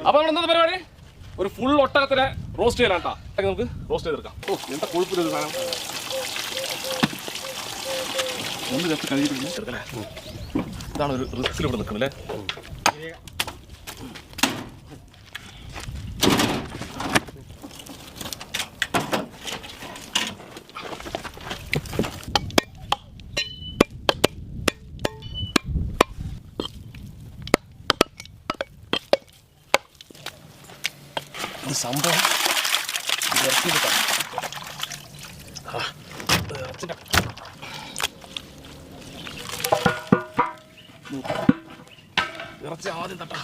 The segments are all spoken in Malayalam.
അപ്പൊ നമ്മൾ എന്താ പരിപാടി? ഒരു ഫുൾ ഒട്ടകത്തിനെ റോസ്റ്റ് ചെയ്യലാട്ടാ. നമുക്ക് റോസ്റ്റ് ചെയ്തെടുക്കാം. ഓ എന്താ കൊഴുപ്പിലൊരു സാധനം. ഒന്ന് ജസ്റ്റ് കഴുകിയിട്ട് എടുക്കല്ലേ. ഇതാണ് ഒരു റിസ്കിൽ ഇവിടെ നിൽക്കുന്നത് അല്ലേ. ഇത് സംഭവം ഇറച്ചി കിട്ടാം. ഇറച്ചി ആദ്യം തട്ടാ.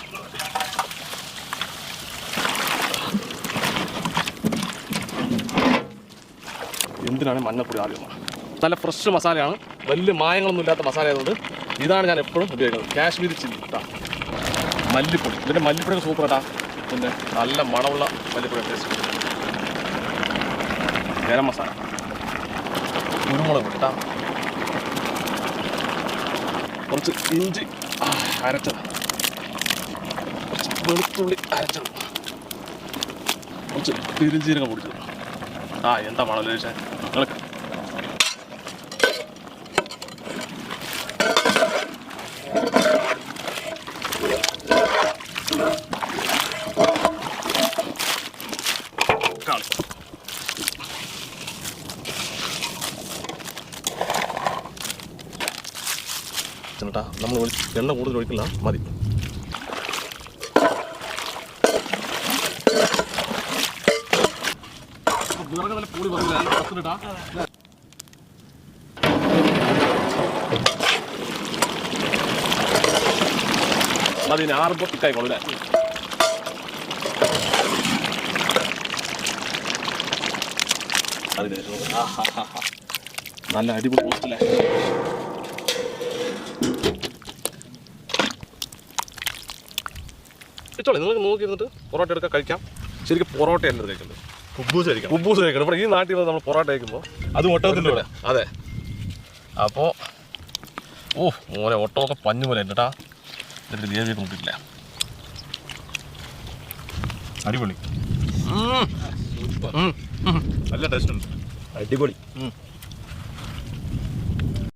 എന്തിനാണ് മഞ്ഞപ്പൊടി ആദ്യം? നല്ല ഫ്രഷ് മസാലയാണ്, വലിയ മായങ്ങളൊന്നും ഇല്ലാത്ത മസാല ആയതുകൊണ്ട് ഇതാണ് ഞാൻ എപ്പോഴും ഉപയോഗിക്കുന്നത്. കാശ്മീരി ചില്ലി കേട്ടോ, മല്ലിപ്പൊടി. ഇതിൻ്റെ മല്ലിപ്പൊടി സൂപ്പർ കേട്ടാ. പിന്നെ നല്ല മണമുള്ള മല്ലിപ്പൊടി ടേസ്റ്റ്. ഗരം മസാല, കുരുമുളക് കേട്ടാ, കുറച്ച് ഇഞ്ചി അരച്ചത്, കുറച്ച് വെളുത്തുള്ളി അരച്ചത്, കുറച്ച് പെരുംജീരകം പൊടിച്ചത്. എന്താ മണമല്ലോ ചോദിച്ചാൽ നിങ്ങൾക്ക്. ചേട്ടാ നമ്മൾ എണ്ണ കൂടുതൽ ഒഴിക്കില്ല, മതി. നല്ല പൊടി വന്നിട്ടാ മതി. 6 തിക്കായിക്കോളൂ അല്ലേ. നല്ല അടിപൊളി പോസ്റ്റ് അല്ലേ. ചോളി നിങ്ങൾക്ക് നോക്കി ഇരുന്നിട്ട് പൊറോട്ട എടുക്കാൻ കഴിക്കാം. ശരിക്കും പൊറോട്ട അല്ല കഴിക്കുന്നത്, കുബൂസ് കഴിക്കണം. കുബൂസ് കഴിക്കണം. ഇവിടെ ഈ നാട്ടിൽ വന്ന് നമ്മൾ പൊറോട്ട കഴിക്കുമ്പോൾ അത് ഒട്ടകത്തിൻ്റെ കൂടെ. അതെ. അപ്പോൾ മോനെ ഒട്ടമൊക്കെ പഞ്ഞു പോലെ ഉണ്ട് കേട്ടാ. ഇതിൻ്റെ ദേവിയൊക്കെ നോക്കിയിട്ടില്ല. അടിപൊളി, നല്ല ടേസ്റ്റ് ഉണ്ട്. അടിപൊളി.